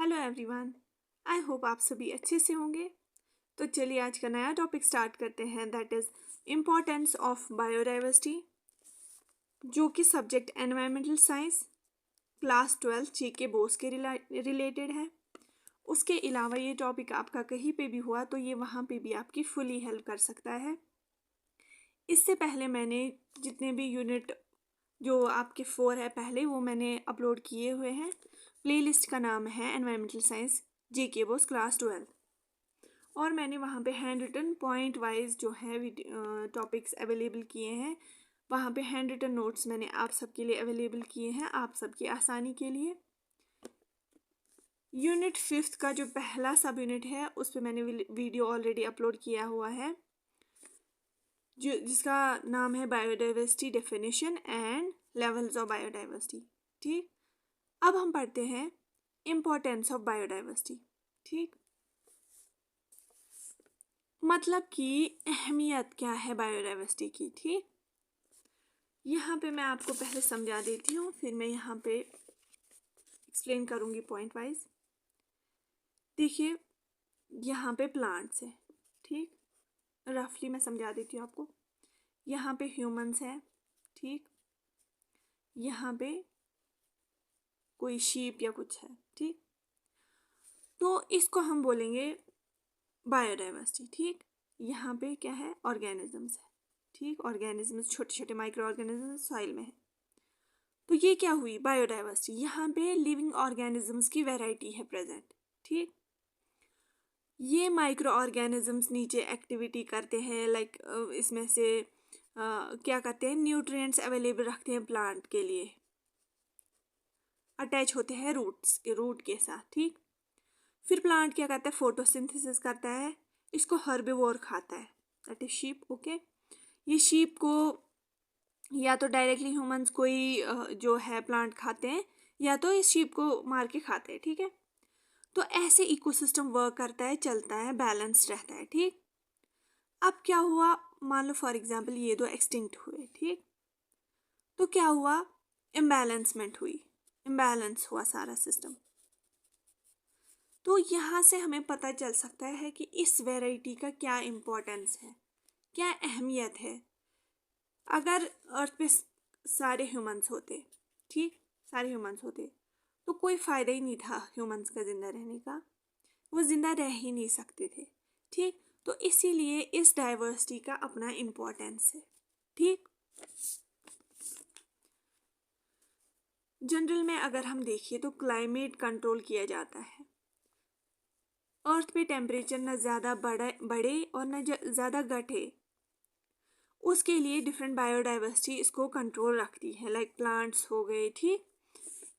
Hello everyone, I hope आप सभी अच्छे से होंगे। तो चलिए आज का नया टॉपिक स्टार्ट करते हैं, that is importance of biodiversity, जो कि subject environmental science class 12 GK Bose के रिलेटेड है। उसके अलावा ये टॉपिक आपका कहीं पे भी हुआ तो ये वहाँ पे भी आपकी फुली हेल्प कर सकता है। इससे पहले मैंने जितने भी यूनिट जो आपके 4 है पहले वो मैंने अपलोड किए हुए हैं। प्लेलिस्ट का नाम है environmental science GK Bose class 12 और मैंने वहाँ पे हैंड रिटन पॉइंट वाइज जो है टॉपिक्स अवेलेबल किए हैं। वहाँ पे हैंड रिटन नोट्स मैंने आप सबके लिए अवेलेबल किए हैं, आप सबकी आसानी के लिए। यूनिट 5 का जो पहला सब यूनिट है उस पर मैंने वीडियो ऑलरेडी अपलोड किया हुआ है जिसका नाम है biodiversity definition and levels of biodiversity. ठीक, अब हम पढ़ते हैं इम्पोर्टेंस ऑफ बायोडाइवर्सिटी। ठीक, मतलब कि अहमियत क्या है बायोडाइवर्सिटी की। ठीक, यहाँ पे मैं आपको पहले समझा देती हूँ, फिर मैं यहाँ पे एक्सप्लेन करूँगी पॉइंट वाइज। देखिए यहाँ पे प्लांट्स है, ठीक, रफली मैं समझा देती हूँ आपको। यहाँ पे ह्यूमंस है, ठीक, यहाँ पे कोई शीप या कुछ है, ठीक, तो इसको हम बोलेंगे बायोडाइवर्सिटी। ठीक, यहाँ पे क्या है, ऑर्गेनिजम्स है, ठीक, ऑर्गेनिजम्स छोटे छोटे माइक्रो ऑर्गेनिजम्स सॉइल में है। तो ये क्या हुई बायोडाइवर्सिटी, यहाँ पे लिविंग ऑर्गेनिजम्स की वैरायटी है प्रेजेंट। ठीक, ये माइक्रो ऑर्गेनिजम्स नीचे एक्टिविटी करते हैं, लाइक इसमें से क्या करते हैं, न्यूट्रिएंट्स अवेलेबल रखते हैं प्लांट के लिए, अटैच होते हैं रूट के साथ। ठीक, फिर प्लांट क्या करता है, फोटोसिंथेसिस करता है, इसको हर्बिवोर खाता है, दैट इज शीप। ओके, ये शीप को या तो डायरेक्टली ह्यूमंस कोई जो है प्लांट खाते हैं या तो इस शीप को मार के खाते हैं। ठीक है, तो ऐसे इकोसिस्टम वर्क करता है, चलता है, बैलेंस रहता है। ठीक, अब क्या हुआ, मान लो फॉर एग्जांपल ये दो एक्सटिंक्ट हुए, ठीक, तो क्या हुआ, इम्बैलेंसमेंट हुई, इम्बैलेंस हुआ सारा सिस्टम। तो यहाँ से हमें पता चल सकता है कि इस वैरायटी का क्या इम्पोर्टेंस है, क्या अहमियत है। अगर अर्थ पे सारे ह्यूमंस होते, ठीक, सारे ह्यूमंस होते तो कोई फ़ायदा ही नहीं था ह्यूमंस का ज़िंदा रहने का, वो ज़िंदा रह ही नहीं सकते थे। ठीक, तो इसीलिए इस डाइवर्सिटी का अपना इम्पोर्टेंस है। ठीक, जनरल में अगर हम देखिए तो क्लाइमेट कंट्रोल किया जाता है। अर्थ पे टेम्परेचर न ज़्यादा बढ़े और न ज़्यादा घटे, उसके लिए डिफरेंट बायोडाइवर्सिटी इसको कंट्रोल रखती है, लाइक प्लांट्स हो गए। ठीक,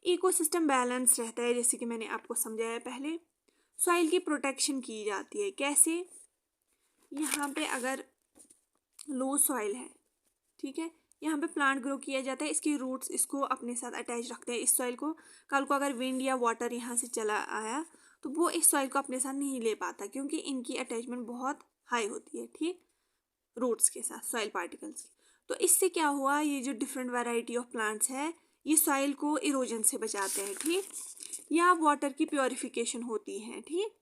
इकोसिस्टम बैलेंस रहता है, जैसे कि मैंने आपको समझाया पहले। सॉइल की प्रोटेक्शन की जाती है, कैसे, यहाँ पे अगर लो सॉइल है, ठीक है, यहाँ पे प्लांट ग्रो किया जाता है, इसके रूट्स इसको अपने साथ अटैच रखते हैं इस सॉइल को। कल को अगर विंड या वाटर यहाँ से चला आया तो वो इस सॉइल को अपने साथ नहीं ले पाता, क्योंकि इनकी अटैचमेंट बहुत हाई होती है, ठीक, रूट्स के साथ, सॉइल पार्टिकल्स की। तो इससे क्या हुआ, ये जो डिफरेंट वैरायटी ऑफ प्लांट्स है ये सॉइल को इरोजन से बचाते हैं, ठीक, या वाटर की प्योरिफिकेशन होती है, ठीक,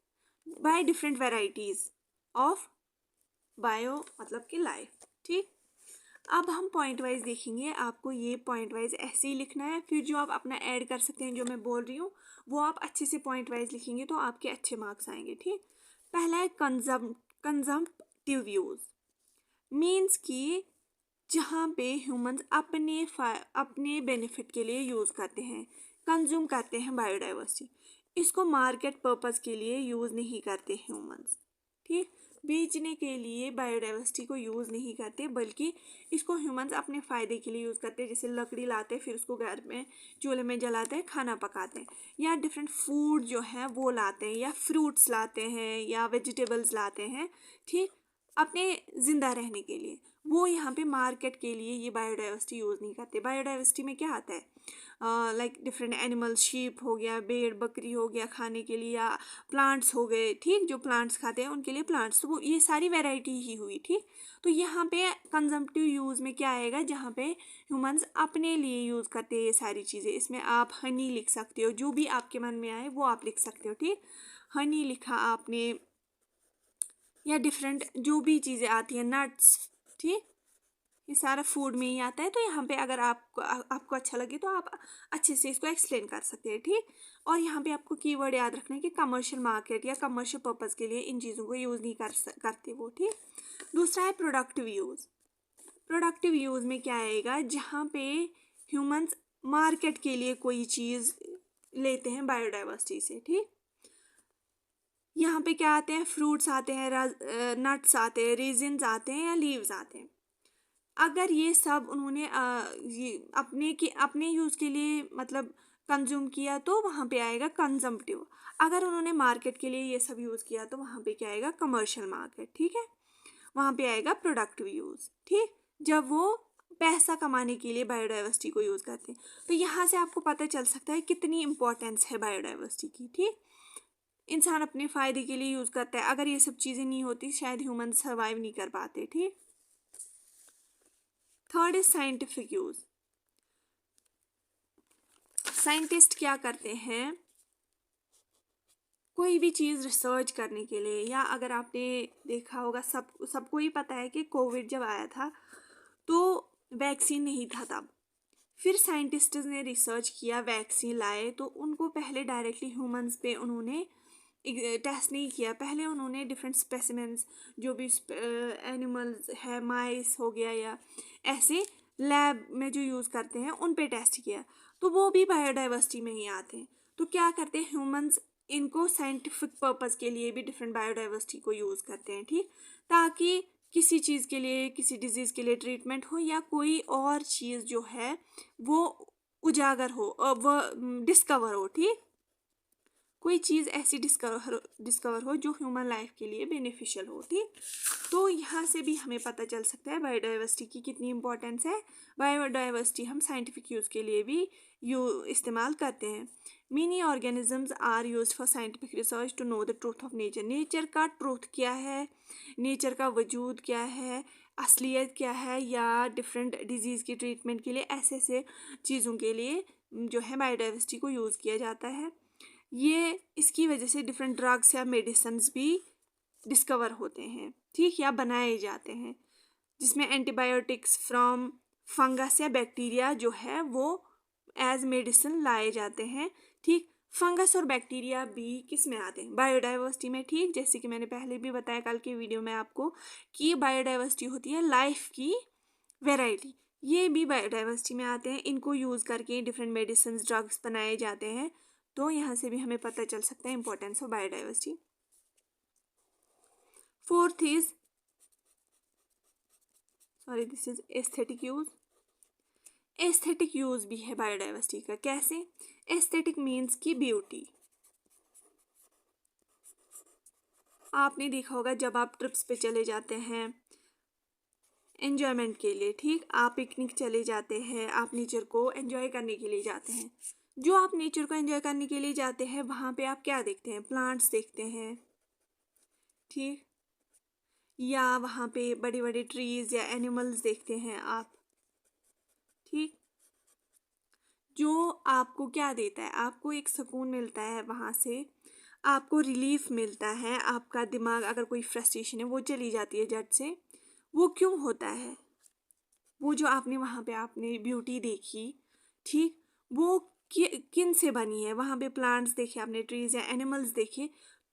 by different varieties of bio मतलब कि लाइफ। ठीक, अब हम पॉइंट वाइज देखेंगे, आपको ये पॉइंट वाइज ऐसे ही लिखना है, फिर जो आप अपना ऐड कर सकते हैं जो मैं बोल रही हूँ वो आप अच्छे से पॉइंट वाइज लिखेंगे तो आपके अच्छे मार्क्स आएंगे। ठीक, पहला है कंजम्पटिव व्यूज, मीन्स कि जहाँ पे ह्यूमंस अपने बेनिफिट के लिए यूज़ करते हैं, कंज्यूम करते हैं बायोडाइवर्सिटी, इसको मार्केट पर्पस के लिए यूज़ नहीं करते ह्यूमंस। ठीक, बेचने के लिए बायोडाइवर्सिटी को यूज़ नहीं करते, बल्कि इसको ह्यूमंस अपने फ़ायदे के लिए यूज़ करते हैं। जैसे लकड़ी लाते हैं, फिर उसको घर में चूल्हे में जलाते हैं, खाना पकाते हैं, या डिफरेंट फूड जो है वो लाते हैं, या फ्रूट्स लाते हैं, या वेजिटेबल्स लाते हैं, ठीक, अपने ज़िंदा रहने के लिए। वो यहाँ पे मार्केट के लिए ये बायोडाइवर्सिटी यूज़ नहीं करते। बायोडाइवर्सिटी में क्या आता है, लाइक डिफरेंट एनिमल्स, शीप हो गया, भेड़ बकरी हो गया खाने के लिए, या प्लांट्स हो गए, ठीक, जो प्लांट्स खाते हैं उनके लिए प्लांट्स, तो वो ये सारी वैरायटी ही हुई, ठीक। तो यहाँ पे कंजम्पटिव यूज़ में क्या आएगा, जहाँ पे ह्यूमंस अपने लिए यूज़ करते हैं ये सारी चीज़ें। इसमें आप हनी लिख सकते हो, जो भी आपके मन में आए वो आप लिख सकते हो, ठीक। हनी लिखा आपने, या डिफरेंट जो भी चीज़ें आती हैं, नट्स, ठीक, ये सारा फूड में ही आता है। तो यहाँ पे अगर आपको अच्छा लगे तो आप अच्छे से इसको एक्सप्लेन कर सकते हैं, ठीक। और यहाँ पे आपको कीवर्ड याद रखना है कि कमर्शियल मार्केट या कमर्शियल पर्पज़ के लिए इन चीज़ों को यूज़ नहीं करते वो, ठीक। दूसरा है प्रोडक्टिव यूज़। प्रोडक्टिव यूज़ में क्या आएगा, जहाँ पे ह्यूमंस मार्केट के लिए कोई चीज़ लेते हैं बायोडाइवर्सिटी से, ठीक। यहाँ पे क्या आते हैं, फ्रूट्स आते हैं, नट्स आते हैं, रेजिन्स आते हैं, या लीव्स आते हैं। अगर ये सब उन्होंने ये अपने यूज़ के लिए मतलब कंज्यूम किया तो वहाँ पे आएगा कंजम्पटिव। अगर उन्होंने मार्केट के लिए ये सब यूज़ किया तो वहाँ पे क्या आएगा, कमर्शियल मार्केट, ठीक है। वहाँ पे आएगा प्रोडक्टिव यूज़, ठीक, जब वो पैसा कमाने के लिए बायोडाइवर्सिटी को यूज़ करते हैं। तो यहाँ से आपको पता चल सकता है कितनी इंपॉर्टेंस है बायोडाइवर्सिटी की, ठीक। इंसान अपने फ़ायदे के लिए यूज़ करता है, अगर ये सब चीज़ें नहीं होती शायद ह्यूमन सर्वाइव नहीं कर पाते, ठीक। Third is scientific use. Scientist क्या करते हैं, कोई भी चीज़ रिसर्च करने के लिए, या अगर आपने देखा होगा, सबको ही पता है कि कोविड जब आया था तो वैक्सीन नहीं था तब। फिर साइंटिस्ट्स ने रिसर्च किया, वैक्सीन लाए, तो उनको पहले डायरेक्टली ह्यूमंस पे उन्होंने टेस्ट नहीं किया। पहले उन्होंने डिफरेंट स्पेसिमेंट्स, जो भी एनिमल्स है, माइस हो गया या ऐसे लैब में जो यूज़ करते हैं उन पे टेस्ट किया, तो वो भी बायोडाइवर्सिटी में ही आते हैं। तो क्या करते हैं ह्यूमंस, इनको साइंटिफिक पर्पज़ के लिए भी डिफरेंट बायोडाइवर्सिटी को यूज़ करते हैं, ठीक, ताकि किसी चीज़ के लिए, किसी डिजीज़ के लिए ट्रीटमेंट हो, या कोई और चीज़ जो है वो उजागर हो, वो डिस्कवर हो, ठीक, कोई चीज़ ऐसी डिस्कवर हो जो ह्यूमन लाइफ के लिए बेनिफिशियल हो, ठीक। तो यहाँ से भी हमें पता चल सकता है बायोडाइवर्सिटी की कितनी इंपॉर्टेंस है। बायोडाइवर्सिटी हम साइंटिफिक यूज़ के लिए भी इस्तेमाल करते हैं। Many organisms are used for scientific research to know the truth of nature. Nature का ट्रूथ क्या है, नेचर का वजूद क्या है, असलियत क्या है, या डिफरेंट डिजीज़ की ट्रीटमेंट के लिए ऐसे ऐसे चीज़ों के लिए जो है बायोडाइवर्सिटी को यूज़ किया जाता है। ये इसकी वजह से डिफरेंट ड्रग्स या मेडिसिन्स भी डिस्कवर होते हैं, ठीक, या बनाए जाते हैं, जिसमें एंटीबायोटिक्स फ्रॉम फंगस या बैक्टीरिया जो है वो एज मेडिसिन लाए जाते हैं, ठीक। फंगस और बैक्टीरिया भी किस में आते हैं, बायोडाइवर्सिटी में, ठीक। जैसे कि मैंने पहले भी बताया कल के वीडियो में आपको कि बायोडाइवर्सिटी होती है लाइफ की वैरायटी, ये भी बायोडाइवर्सिटी में आते हैं। इनको यूज़ करके डिफरेंट मेडिसिन, ड्रग्स बनाए जाते हैं। तो यहाँ से भी हमें पता चल सकता है importance of biodiversity. Fourth is this is aesthetic use. Aesthetic use भी है बायोडाइवर्सिटी का। कैसे? एस्थेटिक मीन्स की ब्यूटी। आपने देखा होगा जब आप ट्रिप्स पे चले जाते हैं एंजॉयमेंट के लिए, ठीक, आप पिकनिक चले जाते हैं, आप नेचर को एंजॉय करने के लिए जाते हैं। जो आप नेचर को एंजॉय करने के लिए जाते हैं वहाँ पे आप क्या देखते हैं, प्लांट्स देखते हैं, ठीक, या वहाँ पे बड़े बड़े ट्रीज या एनिमल्स देखते हैं आप, ठीक। जो आपको क्या देता है, आपको एक सुकून मिलता है, वहाँ से आपको रिलीफ मिलता है, आपका दिमाग अगर कोई फ्रस्ट्रेशन है वो चली जाती है झट से। वो क्यों होता है? वो जो आपने वहाँ पे आपने ब्यूटी देखी, ठीक, वो किन से बनी है? वहाँ पे प्लांट्स देखे आपने, ट्रीज या एनिमल्स देखे,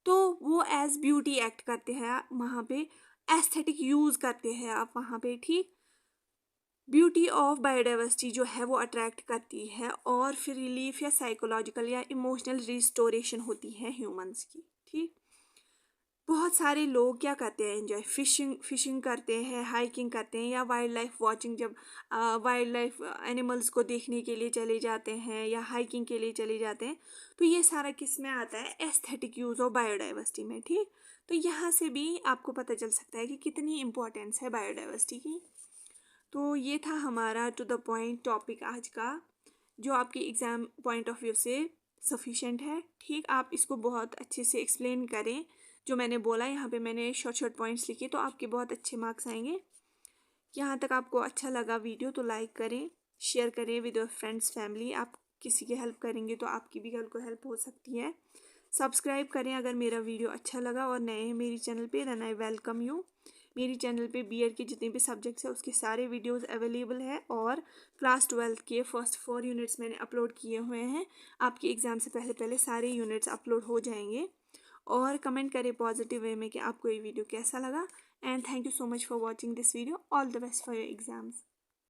तो वो एज ब्यूटी एक्ट करते हैं, वहाँ पे एस्थेटिक यूज करते हैं आप वहाँ पे, ठीक। ब्यूटी ऑफ बायोडाइवर्सिटी जो है वो अट्रैक्ट करती है, और फिर रिलीफ या साइकोलॉजिकल या इमोशनल रिस्टोरेशन होती है ह्यूमंस की, ठीक। बहुत सारे लोग क्या करते हैं, एंजॉय फिशिंग करते हैं, हाइकिंग करते हैं, या वाइल्ड लाइफ वॉचिंग, जब वाइल्ड लाइफ एनिमल्स को देखने के लिए चले जाते हैं या हाइकिंग के लिए चले जाते हैं। तो ये सारा किस में आता है, एस्थेटिक यूज ऑफ बायोडाइवर्सिटी में, ठीक। तो यहाँ से भी आपको पता चल सकता है कि कितनी इंपॉर्टेंस है बायोडाइवर्सिटी की। तो ये था हमारा टू द पॉइंट टॉपिक आज का, जो आपके एग्ज़ाम पॉइंट ऑफ व्यू से सफिशेंट है। ठीक, आप इसको बहुत अच्छे से एक्सप्लेन करें। जो मैंने बोला यहाँ पे मैंने शॉर्ट शॉर्ट पॉइंट्स लिखे, तो आपके बहुत अच्छे मार्क्स आएंगे। यहाँ तक आपको अच्छा लगा वीडियो तो लाइक करें, शेयर करें विद योर फ्रेंड्स फैमिली। आप किसी की हेल्प करेंगे तो आपकी भी कल को हेल्प हो सकती है। सब्सक्राइब करें अगर मेरा वीडियो अच्छा लगा और नए हैं मेरी चैनल पे, देन आई वेलकम यू। मेरी चैनल पे बीएड के जितने भी सब्जेक्ट्स हैं उसके सारे वीडियोस अवेलेबल है, और क्लास 12 के फर्स्ट 4 यूनिट्स मैंने अपलोड किए हुए हैं। आपके एग्ज़ाम से पहले पहले सारे यूनिट्स अपलोड हो जाएंगे। और कमेंट करें पॉजिटिव वे में कि आपको ये वीडियो कैसा लगा। And thank you so much for watching this video. All the best for your exams.